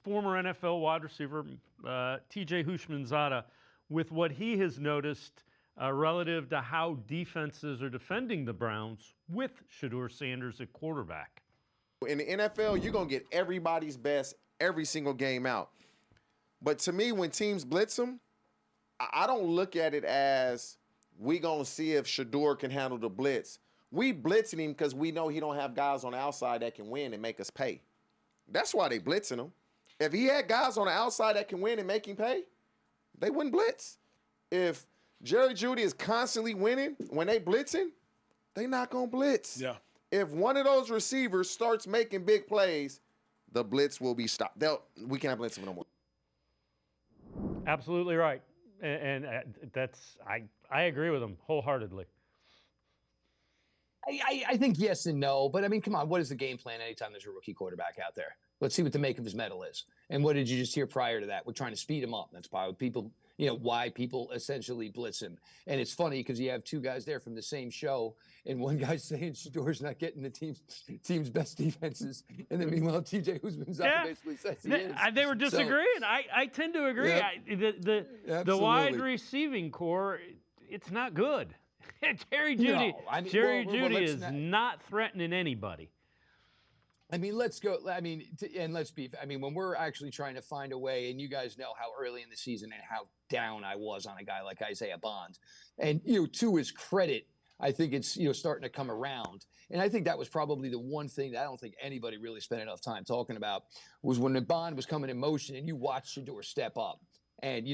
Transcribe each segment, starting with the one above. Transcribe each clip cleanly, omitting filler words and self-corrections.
former NFL wide receiver, TJ Houshmandzadeh, with what he has noticed relative to how defenses are defending the Browns with Shedeur Sanders at quarterback. In the NFL, you're going to get everybody's best every single game out. But to me, when teams blitz them, I don't look at it as we going to see if Shedeur can handle the blitz. We blitzing him because we know he don't have guys on the outside that can win and make us pay. That's why they blitzing him. If he had guys on the outside that can win and make him pay, they wouldn't blitz. If Jerry Jeudy is constantly winning when they blitzing, they not going to blitz. Yeah. If one of those receivers starts making big plays, the blitz will be stopped. We can't blitz him no more. Absolutely right. And that's I agree with him wholeheartedly. I think yes and no, but I mean, come on, what is the game plan anytime there's a rookie quarterback out there? Let's see what the make of his medal is. And what did you just hear prior to that? We're trying to speed him up. That's probably people, why people essentially blitz him. And it's funny because you have two guys there from the same show, and one guy's saying Shedeur's not getting the team's best defenses, and then meanwhile TJ Houshmandzadeh basically says he is. They were disagreeing. So, I tend to agree. Yeah. The wide receiving core, it's not good. Jerry Jeudy, Jeudy is not threatening anybody. I mean, let's go. I mean, when we're actually trying to find a way, and you guys know how early in the season and how down I was on a guy like Isaiah Bond, and to his credit, I think it's starting to come around, and I think that was probably the one thing that I don't think anybody really spent enough time talking about was when the Bond was coming in motion, and you watched Shedeur step up, and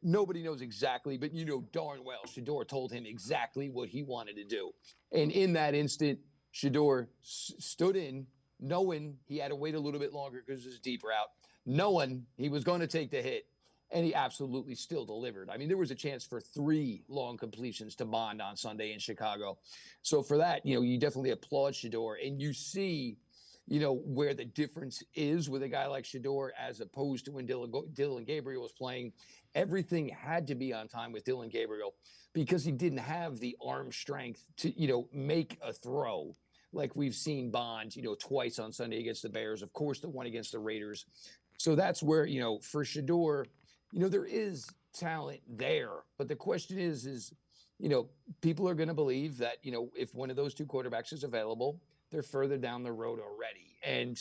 nobody knows exactly, but darn well Shedeur told him exactly what he wanted to do, and in that instant, Shedeur stood in, knowing he had to wait a little bit longer because it was a deep route, knowing he was going to take the hit, and he absolutely still delivered. I mean, there was a chance for 3 long completions to Bond on Sunday in Chicago. So for that, you definitely applaud Shedeur, and you see, where the difference is with a guy like Shedeur as opposed to when Dillon Gabriel was playing. Everything had to be on time with Dillon Gabriel because he didn't have the arm strength to, make a throw like we've seen Bond, twice on Sunday against the Bears, of course, the one against the Raiders. So that's where, for Shedeur, there is talent there. But the question is, people are going to believe that, if one of those 2 quarterbacks is available, they're further down the road already. And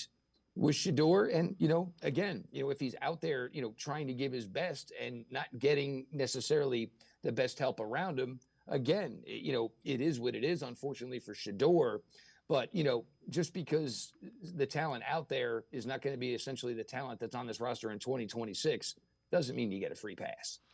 with Shedeur, and, again, if he's out there, trying to give his best and not getting necessarily the best help around him, again, it is what it is, unfortunately, for Shedeur. But, just because the talent out there is not going to be essentially the talent that's on this roster in 2026 doesn't mean you get a free pass.